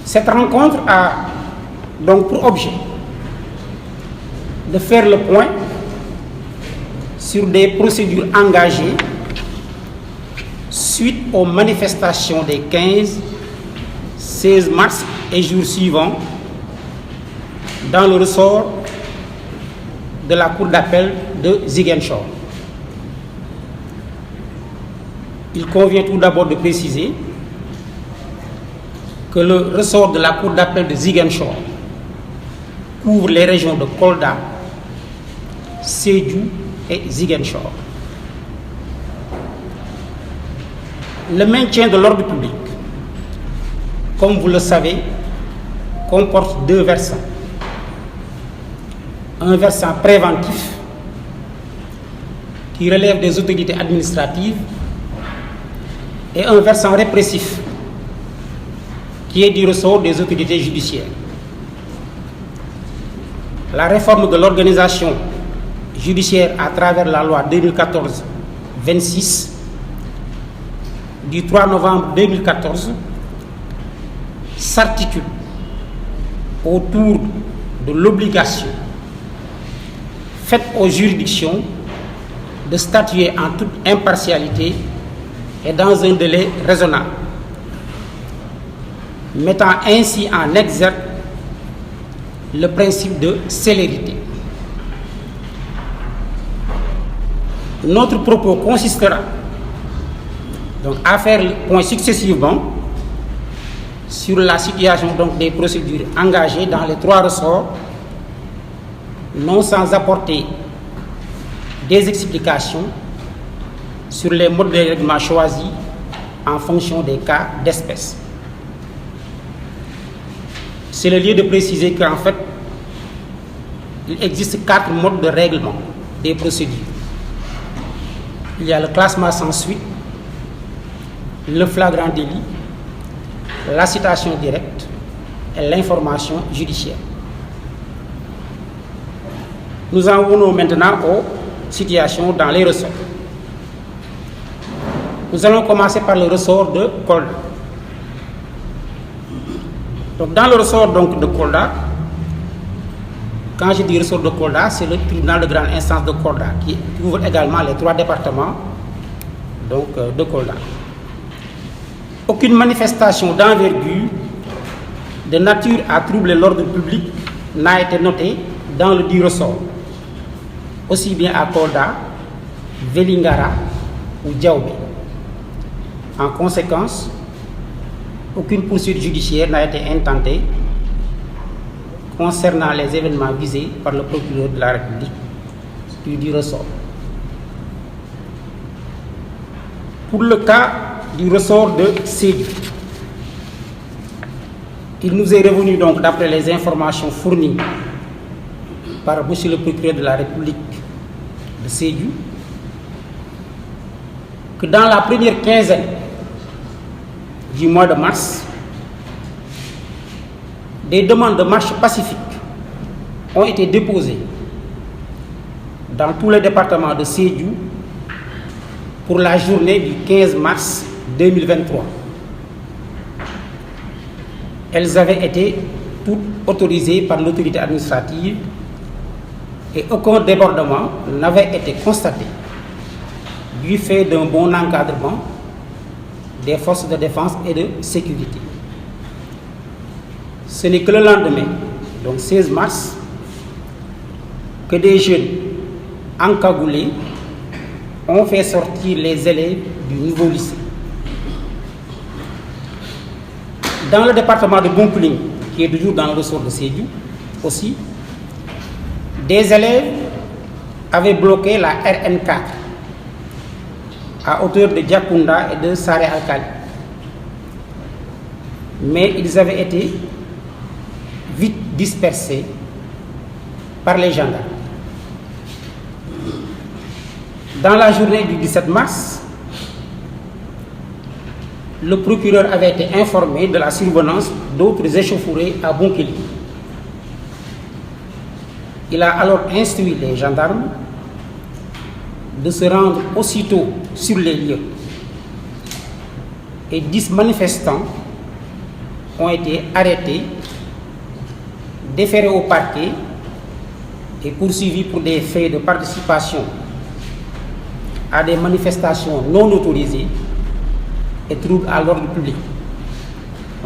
Cette rencontre a donc pour objet de faire le point sur des procédures engagées suite aux manifestations des 15, 16 mars et jours suivants dans le ressort de la Cour d'appel de Ziguinchor. Il convient tout d'abord de préciser que le ressort de la Cour d'appel de Ziguinchor couvre les régions de Kolda, Sédhiou et Ziguinchor. Le maintien de l'ordre public, comme vous le savez, comporte deux versants. Un versant préventif qui relève des autorités administratives et un versant répressif qui est du ressort des autorités judiciaires. La réforme de l'organisation judiciaire à travers la loi 2014-26 du 3 novembre 2014 s'articule autour de l'obligation faite aux juridictions de statuer en toute impartialité et dans un délai raisonnable, mettant ainsi en exergue le principe de célérité. Notre propos consistera donc à faire le point successivement sur la situation donc des procédures engagées dans les trois ressorts, non sans apporter des explications sur les modes de règlement choisis en fonction des cas d'espèce. C'est le lieu de préciser qu'en fait, il existe 4 modes de règlement des procédures. Il y a le classement sans suite, le flagrant délit, la citation directe et l'information judiciaire. Nous en venons maintenant aux situations dans les ressorts. Nous allons commencer par le ressort de Kolda. Donc, dans le ressort donc, de Kolda, quand je dis ressort de Kolda, c'est le tribunal de grande instance de Kolda qui couvre également les 3 départements donc, de Kolda. Aucune manifestation d'envergure de nature à troubler l'ordre public n'a été notée dans le dit ressort, aussi bien à Kolda, Vélingara ou Diaoubé. En conséquence, aucune poursuite judiciaire n'a été intentée concernant les événements visés par le procureur de la République du ressort. Pour le cas du ressort de Sédhiou, il nous est revenu donc, d'après les informations fournies par M. le procureur de la République de Sédhiou, que dans la première quinzaine du mois de mars, des demandes de marche pacifique ont été déposées dans tous les départements de Sédhiou pour la journée du 15 mars 2023. Elles avaient été toutes autorisées par l'autorité administrative et aucun débordement n'avait été constaté du fait d'un bon encadrement des forces de défense et de sécurité. Ce n'est que le lendemain, donc 16 mars, que des jeunes encagoulés ont fait sortir les élèves du nouveau lycée. Dans le département de Bounkiling, qui est toujours dans le ressort de Sédhiou aussi, des élèves avaient bloqué la RN4 à hauteur de Diakounda et de Saré Alkali. Mais ils avaient été vite dispersés par les gendarmes. Dans la journée du 17 mars, le procureur avait été informé de la survenance d'autres échauffourées à Bounkiling. Il a alors instruit les gendarmes de se rendre aussitôt sur les lieux et 10 manifestants ont été arrêtés, déférés au parquet et poursuivis pour des faits de participation à des manifestations non autorisées et troubles à l'ordre public,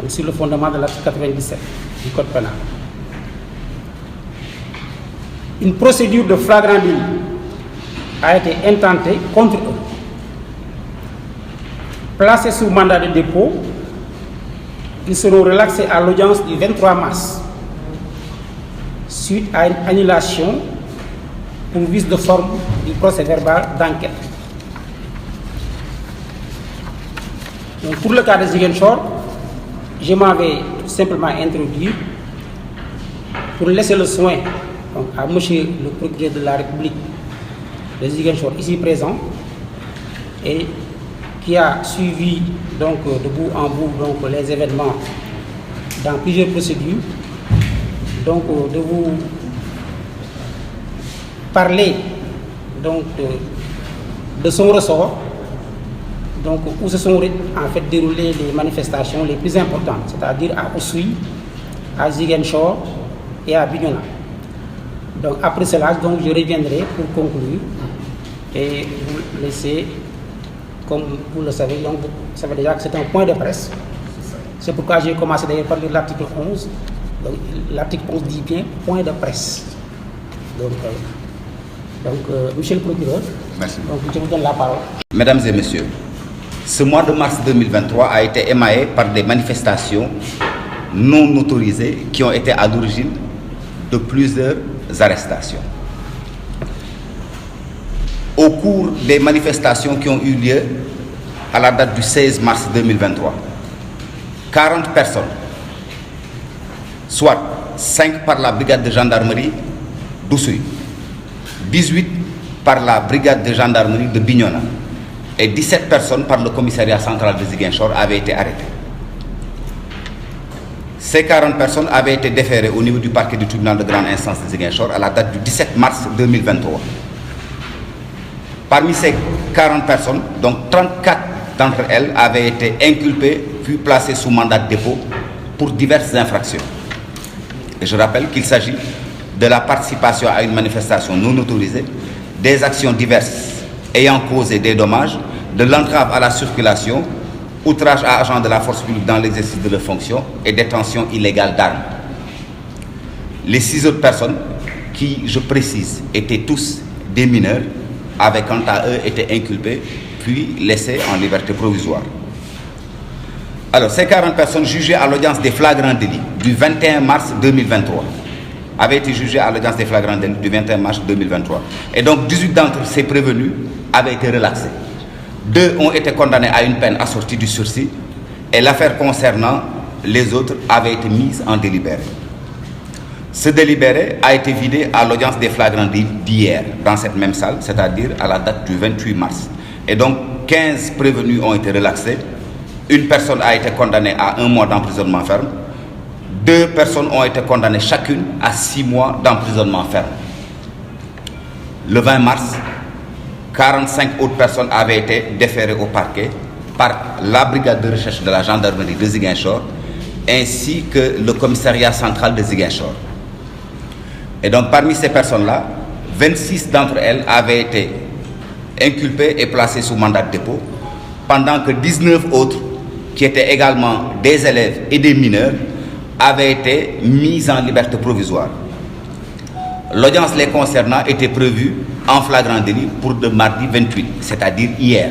donc sur le fondement de l'article 97 du Code pénal. Une procédure de flagrant délit a été intentée contre eux. Placés sous mandat de dépôt, ils seront relaxés à l'audience du 23 mars suite à une annulation pour vice de forme du procès verbal d'enquête. Donc, pour le cas de Ziguinchor, je m'avais tout simplement introduit pour laisser le soin donc, à monsieur le procureur de la République de Ziguinchor ici présent et qui a suivi donc de bout en bout donc, les événements dans plusieurs procédures, donc de vous parler donc, de son ressort, donc, où se sont en fait déroulées les manifestations les plus importantes, c'est-à-dire à Oussouye, à Ziguinchor et à Bignona. Donc après cela, donc, je reviendrai pour conclure et vous laisser, comme vous le savez, donc, vous savez déjà que c'est un point de presse. C'est pourquoi j'ai commencé d'ailleurs par lire l'article 11. Donc l'article 11 dit bien point de presse. Donc monsieur le procureur, merci. Donc, je vous donne la parole. Mesdames et messieurs, ce mois de mars 2023 a été émaillé par des manifestations non autorisées qui ont été à l'origine de plusieurs arrestations. Au cours des manifestations qui ont eu lieu à la date du 16 mars 2023, 40 personnes, soit 5 par la brigade de gendarmerie d'Oussouye, 18 par la brigade de gendarmerie de Bignona et 17 personnes par le commissariat central de Ziguinchor avaient été arrêtées. Ces 40 personnes avaient été déférées au niveau du parquet du tribunal de grande instance de Ziguinchor à la date du 17 mars 2023. Parmi ces 40 personnes, donc 34 d'entre elles avaient été inculpées puis placées sous mandat de dépôt pour diverses infractions. Et je rappelle qu'il s'agit de la participation à une manifestation non autorisée, des actions diverses ayant causé des dommages, de l'entrave à la circulation, outrage à agents de la force publique dans l'exercice de leurs fonctions et détention illégale d'armes. Les 6 autres personnes, qui, je précise, étaient tous des mineurs, avaient quant à eux été inculpés puis laissés en liberté provisoire. Alors, ces 40 personnes jugées à l'audience des flagrants délits du 21 mars 2023 avaient été jugées à l'audience des flagrants délits du 21 mars 2023. Et donc, 18 d'entre ces prévenus avaient été relaxés. 2 ont été condamnés à une peine assortie du sursis et l'affaire concernant les autres avait été mise en délibéré. Ce délibéré a été vidé à l'audience des flagrants délits d'hier, dans cette même salle, c'est-à-dire à la date du 28 mars. Et donc, 15 prévenus ont été relaxés. Une personne a été condamnée à 1 mois d'emprisonnement ferme. 2 personnes ont été condamnées chacune à 6 mois d'emprisonnement ferme. Le 20 mars, 45 autres personnes avaient été déférées au parquet par la brigade de recherche de la gendarmerie de Ziguinchor ainsi que le commissariat central de Ziguinchor. Et donc parmi ces personnes-là, 26 d'entre elles avaient été inculpées et placées sous mandat de dépôt, pendant que 19 autres, qui étaient également des élèves et des mineurs, avaient été mises en liberté provisoire. L'audience les concernant était prévue en flagrant délit pour le mardi 28, c'est-à-dire hier.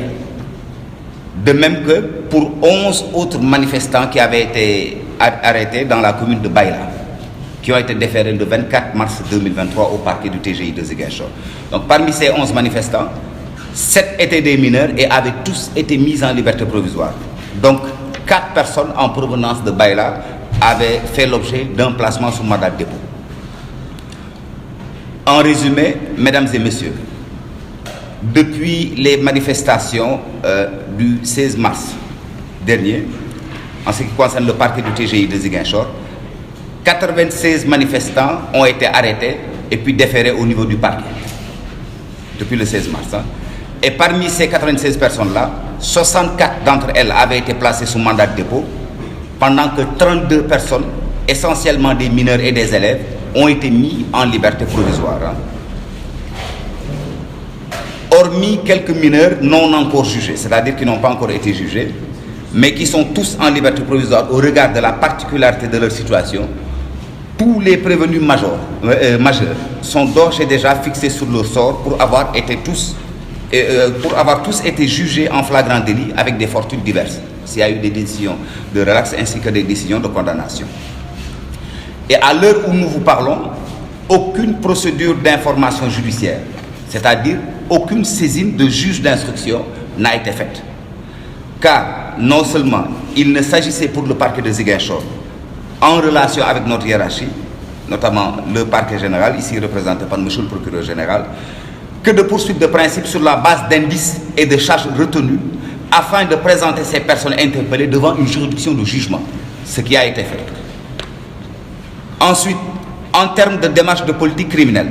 De même que pour 11 autres manifestants qui avaient été arrêtés dans la commune de Baïla, qui ont été déférés le 24 mars 2023 au parquet du TGI de Ziguinchor. Donc parmi ces 11 manifestants, 7 étaient des mineurs et avaient tous été mis en liberté provisoire. Donc 4 personnes en provenance de Baïla avaient fait l'objet d'un placement sous mandat de dépôt. En résumé, mesdames et messieurs, depuis les manifestations du 16 mars dernier, en ce qui concerne le parquet du TGI de Ziguinchor, 96 manifestants ont été arrêtés et puis déférés au niveau du parquet depuis le 16 mars. Et parmi ces 96 personnes-là, 64 d'entre elles avaient été placées sous mandat de dépôt pendant que 32 personnes, essentiellement des mineurs et des élèves, ont été mis en liberté provisoire. Hormis quelques mineurs non encore jugés, c'est-à-dire qui n'ont pas encore été jugés, mais qui sont tous en liberté provisoire au regard de la particularité de leur situation, tous les prévenus majeurs sont d'ores et déjà fixés sur leur sort pour avoir tous été jugés en flagrant délit avec des fortunes diverses. S'il y a eu des décisions de relax ainsi que des décisions de condamnation. Et à l'heure où nous vous parlons, aucune procédure d'information judiciaire, c'est-à-dire aucune saisine de juge d'instruction n'a été faite. Car non seulement il ne s'agissait pour le parquet de Ziguinchor, en relation avec notre hiérarchie, notamment le parquet général, ici représenté par M. le procureur général, que de poursuites de principe sur la base d'indices et de charges retenues afin de présenter ces personnes interpellées devant une juridiction de jugement, ce qui a été fait. Ensuite, en termes de démarche de politique criminelle,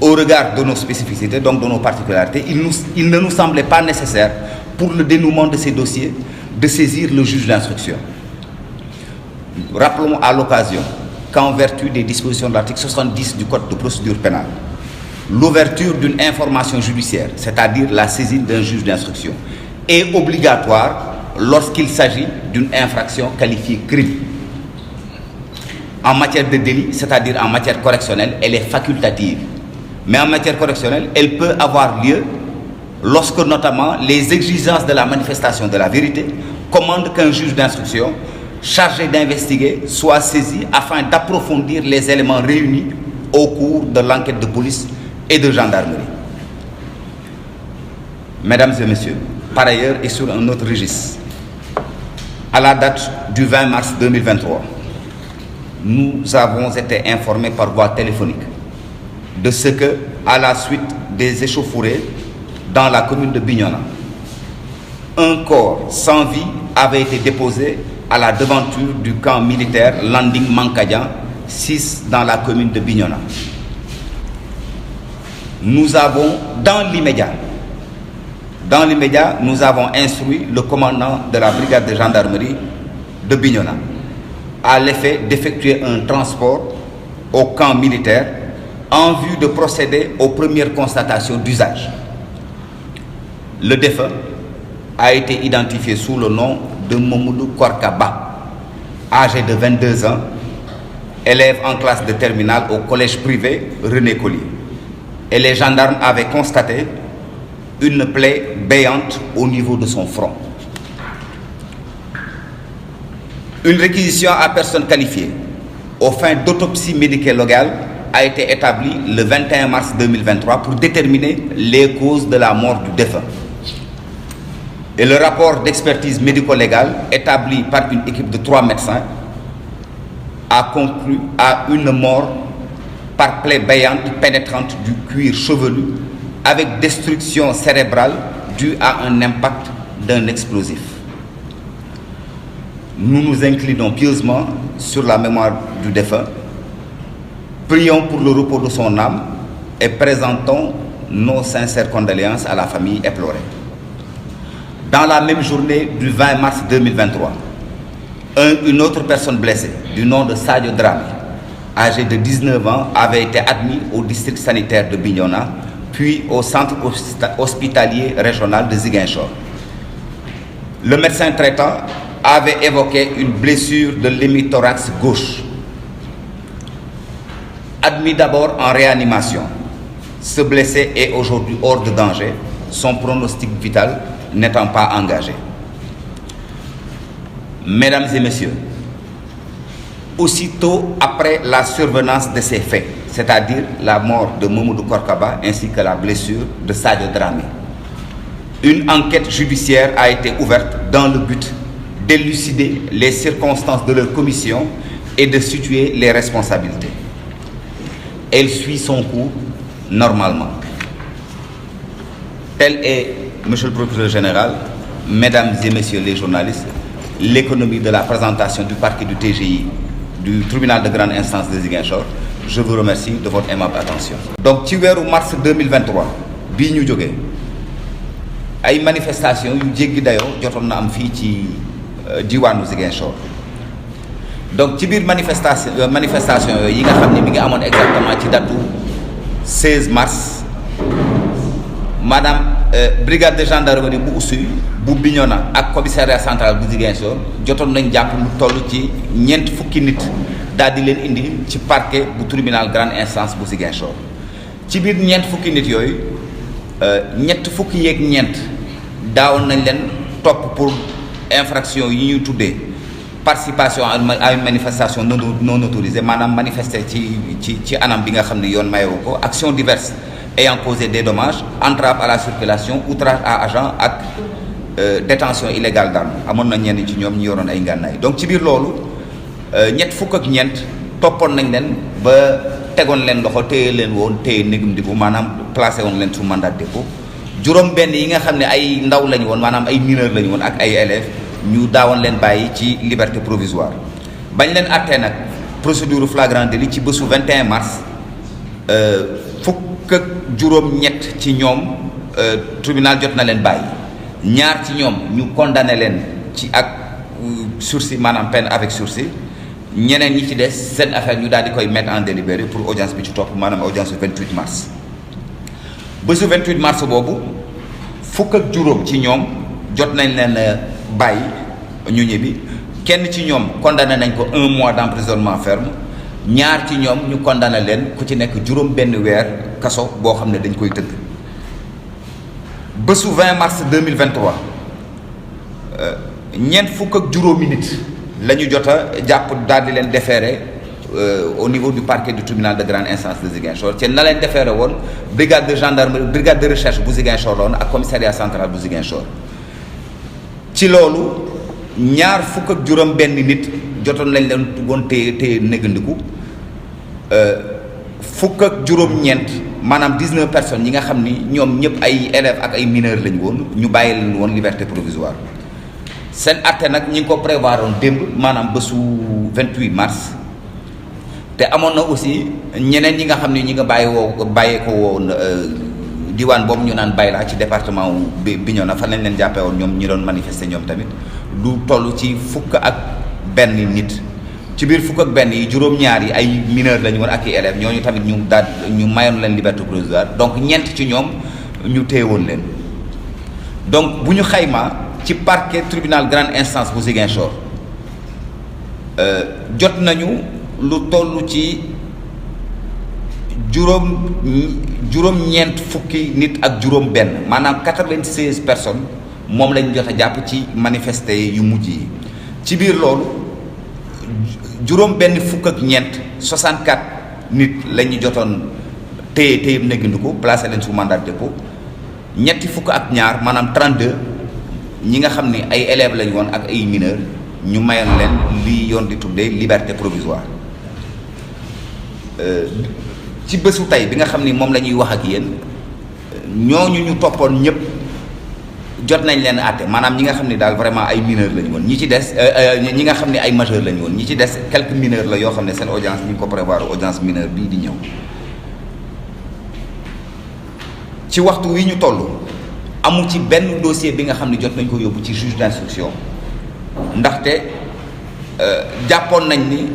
au regard de nos spécificités, donc de nos particularités, il ne nous semblait pas nécessaire, pour le dénouement de ces dossiers, de saisir le juge d'instruction. Rappelons à l'occasion qu'en vertu des dispositions de l'article 70 du Code de procédure pénale, l'ouverture d'une information judiciaire, c'est-à-dire la saisine d'un juge d'instruction, est obligatoire lorsqu'il s'agit d'une infraction qualifiée crime. En matière de délit, c'est-à-dire en matière correctionnelle, elle est facultative. Mais en matière correctionnelle, elle peut avoir lieu lorsque notamment les exigences de la manifestation de la vérité commandent qu'un juge d'instruction chargé d'investiguer soit saisi afin d'approfondir les éléments réunis au cours de l'enquête de police et de gendarmerie. Mesdames et messieurs, par ailleurs et sur un autre registre, à la date du 20 mars 2023, nous avons été informés par voie téléphonique de ce que, à la suite des échauffourées dans la commune de Bignona, un corps sans vie avait été déposé à la devanture du camp militaire Landing Mankadian, 6 dans la commune de Bignona. Nous avons, dans l'immédiat, nous avons instruit le commandant de la brigade de gendarmerie de Bignona à l'effet d'effectuer un transport au camp militaire en vue de procéder aux premières constatations d'usage. Le défunt a été identifié sous le nom de Mamoudou Korkaba, âgé de 22 ans, élève en classe de terminale au collège privé René Collier. Et les gendarmes avaient constaté une plaie béante au niveau de son front. Une réquisition à personne qualifiée aux fins d'autopsie médico-légale a été établie le 21 mars 2023 pour déterminer les causes de la mort du défunt. Et le rapport d'expertise médico-légale établi par une équipe de 3 médecins a conclu à une mort par plaie béante pénétrante du cuir chevelu avec destruction cérébrale due à un impact d'un explosif. Nous nous inclinons pieusement sur la mémoire du défunt, prions pour le repos de son âme et présentons nos sincères condoléances à la famille éplorée. Dans la même journée du 20 mars 2023, une autre personne blessée, du nom de Sadio Dramé, âgé de 19 ans, avait été admis au district sanitaire de Bignona, puis au centre hospitalier régional de Ziguinchor. Le médecin traitant avait évoqué une blessure de l'hémithorax gauche. Admis d'abord en réanimation, ce blessé est aujourd'hui hors de danger, son pronostic vital n'étant pas engagé. Mesdames et messieurs, aussitôt après la survenance de ces faits, c'est-à-dire la mort de Mamoudou Korkaba ainsi que la blessure de Sadio Dramé, une enquête judiciaire a été ouverte dans le but d'élucider les circonstances de leur commission et de situer les responsabilités. Elle suit son cours normalement. Tel est, Monsieur le procureur général, Mesdames et Messieurs les journalistes, l'économie de la présentation du parquet du TGI, du tribunal de grande instance de Ziguinchor. Je vous remercie de votre aimable attention. Donc, ci weeru mars 2023 bii ñu jógee ay manifestation yu jéggi dayoo jotoon na am fii ci diwaanu Ziguinchor donc ci biir manifestation yooyu yi nga xam ne mi ngi amoon exactement ci datu 16 mars maanaam brigade de gendarmerie bu Oussouye bu Bignona ak commissariat central bu Ziguinchor jotoon nañ jàpp lu toll ci ñeent fukki nit daal di leen indi ci parquet bu tribunal grande instance bu Ziguinchor ci biir ñeent fukki nit yooyu ñett fukki yeeg ñeent daawoon nañ leen topp pour infraction yi ñuy tuddee participation à une manifestation non autorisée maanaam manifester ci anam bi nga xam ne yoon mayewu ko action diverses ayant causé des dommages, entrave à la circulation, outrage à agent ak détention illégale d'armes amoon na ñenn ci ñoom ñu yoroon ay ngànnaay donc ci biir loolu ñett fukk ak ñeent toppoon nañ leen ba tegoon leen loxo téye leen woon téye négum dibu maanaam placé woon leen sous mandat de dépôt juróom benn yi nga xam ne ay ndaw lañu woon maanaam ay mineurs lañu woon ak ay élèves ñu daawoon leen bàyyi ci liberté provisoire bañ leen àttee nag procédure flagrant délit ci bésu 21 mars fukk ak juróom-ñett ci ñoom tribunal jot na leen bàyyi ñaar ci ñoom ñu condamné leen ci ak sursis maanaam peine avec sursis ñeneen ñi ci des seen affaire ñu daal di koy mettre en délibéré pour audience bi ci topp maanaam audience 28 mars bésu 28 mars boobu fukk ak juróom ci ñoom jot nañ leen bàyyi ñu ñibbi kenn ci ñoom condamné nañ ko 1 mois d'emprisonnement ferme ñaar ci ñoom ñu condamné leen ku ci nekk juróom benn weer kaso boo xam ne dañ koy tëdd bésu 20 mars 2023 ñeent fukk ak juróomi nit la ñu jot a jàpp daal di leen déféré au niveau du parquet du tribunal de grande instance de Ziguinchor ci na leen déféré woon brigade de gendarmerie brigade de recherche bu Ziguinchor la woon ak commissariat central bu Ziguinchor ci loolu ñaar fukk ak juróom benn nit jotoon lañ leen woon téye négandiku fukk ak juróom-ñeent maanaam 19 personnes yi nga xam ni ñoom ñëpp ay élèves ak ay mineurs lañu woon ñu bàyyi leen woon liberté provisoire seen atte nag ñi ngi ko prévoir woon démb maanaam bésu 28 mars te amoon na aussi ñeneen ñi nga xam ne ñi nga bàyyee ko woon diwaan boobu ñu naan Bayla ci département wu Bignona fan lañ leen jàppee woon ñoom ñi doon manifester ñoom tamit lu toll ci fukk ak benn nit ci biir fukk ak benn yi juróom-ñaar yi ay mineurs lañu woon ak i élèves ñooñu tamit ñu mayoon leen liberté provisoire donc ñeent ci ñoom ñu téye woon leen donc bu ñu xaymaa ci parquet tribunal grande instance bu Ziguinchor jot nañu lu toll ci juróom-ñeent fukki nit ak juróom benn maanaam 96 personnes moom lañ jot a jàpp ci manifester yu mujj yi ci biir loolu juróom benn fukk ak ñeent 64 nit la ñu jotoon téye négandiku placé leen sous mandat de dépôt ñetti fukk ak ñaar maanaam 32 ñi nga xam ne ay élèves lañu woon ak ay mineurs ñu mayoon leen li yoon di tuddee liberté provisoire ci bésu tey bi nga xam ni moom la ñuy wax ak yéen ñooñu ñu toppoon ñëpp jot nañ leen àtte maanaam ñi nga xam ne daal vraiment ay mineurs lañu woon ñi ci des ñi nga xam ne ay majeurs lañu woon ñi ci des quelques mineurs la yoo xam ne seen audience ñu ngi ko prévoir audience mineure bii di ñëw ci waxtu wi ñu toll amu ci benn dossier bi nga xam ne jot nañ ko yóbbu ci juge d'instruction ndaxte jàppoon nañ ni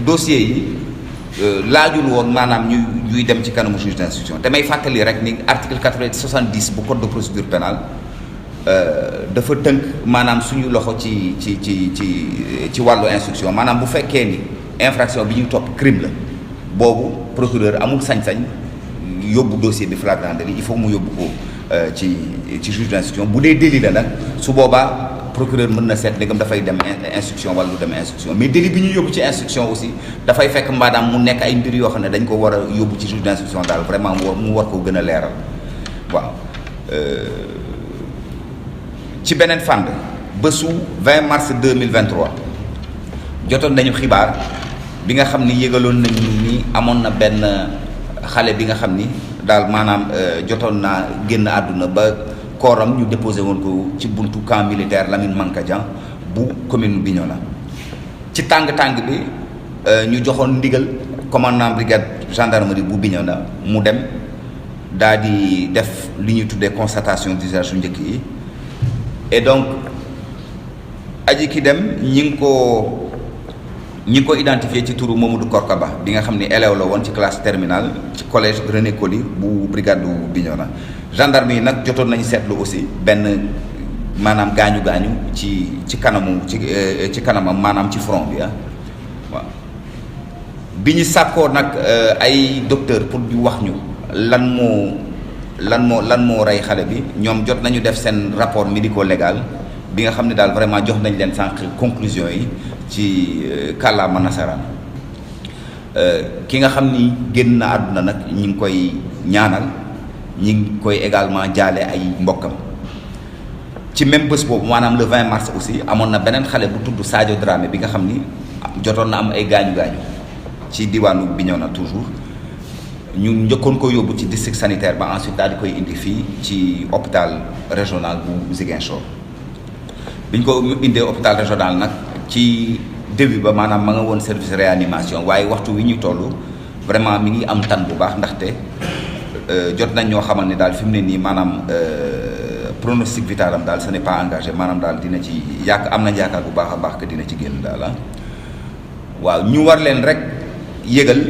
dossier yi laajul woon maanaam ñuy dem ci kanamu juge d'instruction te may fàttali rek ni article 70 bu code de procédure pénale dafa tënk maanaam suñu loxo ci wàllu instruction maanaam bu fekkee ni infraction bi ñuy topp crime la boobu procureur amul sañ-sañ yóbbu dossier bi flagrant délit il faut mu yóbbu ko ci juge d'instruction bu dee délit la nag su boobaa procureur mën na seet ndegam dafay dem instruction wala lu dem instruction mais délit bi ñu yóbbu ci instruction aussi dafay fekk maanaam mu nekk ay mbir yoo xam ne dañ ko war a yóbbu ci juge d'instruction daal vraiment mu war ko gën a leeral waaw ci beneen fànn bésu 20 mars 2023 jotoon nañu xibaar bi nga xam ni yëgaloon nañu ni amoon na benn xale bi nga xam ni daal maanaam jotoon naa génn àdduna ba kooram ñu déposé woon ko ci buntu camp militaire Lamine Mankadian bu commune Bignona ci tàng-tàng bi ñu joxoon ndigal commandant brigade gendarmerie bu Bignona mu dem daal di def li ñuy tuddee constatation d'usage su njëkk yi et donc aji ki dem ñi ngi ko ñi ngi ko identifié ci turu Mamadou Korkaba bi nga xam ni élève la woon ci classe terminale ci collège René Coly bu brigade bu Bignona. gendarme yi nag jotoon nañu seetlu aussi benn maanaam gaañu ci kanamam maanaam ci front bi waaw bi ñu sàkkoo nag ay docteur pour di wax ñu lan moo rey xale bi ñoom jot nañu def seen rapport médico-légal bi nga xam ne daal vraiment jox nañ leen sànq conclusion yi ci kàllaama nasaraan ki nga xam ni génn na àdduna nag ñi ngi koy ñaanal ñi ngi koy également jaale ay mbokkam ci même bés boobu maanaam le 20 mars aussi amoon na beneen xale bu tudd Sadio Dramé bi nga xam ni jotoon na am ay gaañu ci diwaanu Bignona toujours ñu njëkkoon ko yóbbu ci district sanitaire ba ensuite daal di koy indi fii ci hôpital régional bu Ziguinchor bi ñu ko indee hôpital régional nag ci début ba maanaam ma nga woon service réanimation waaye waxtu wi ñu toll vraiment mi ngi am tan bu baax ndaxte jot nañ ñoo xamal ne daal fi mu ne nii maanaam pronostic vital am daal ce n'est pas engagé maanaam daal dina ci am nañ yaakaar bu baax a baax que dina ci génn daal waaw ñu war leen rek yëgal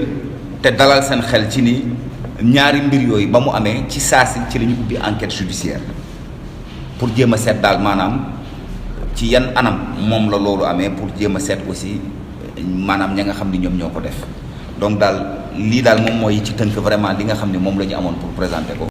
te dalal seen xel ci ni ñaari mbir yooyu ba mu amee ci saasi ci la ñu ubbi enquête judiciaire pour jéem a seet daal maanaam ci yan anam moom la loolu amee pour jéem a seet aussi maanaam ña nga xam ni ñoom ñoo ko def donc daal lii daal moom mooy ci tënk vraiment li nga xam ne moom la ñu amoon pour présenter ko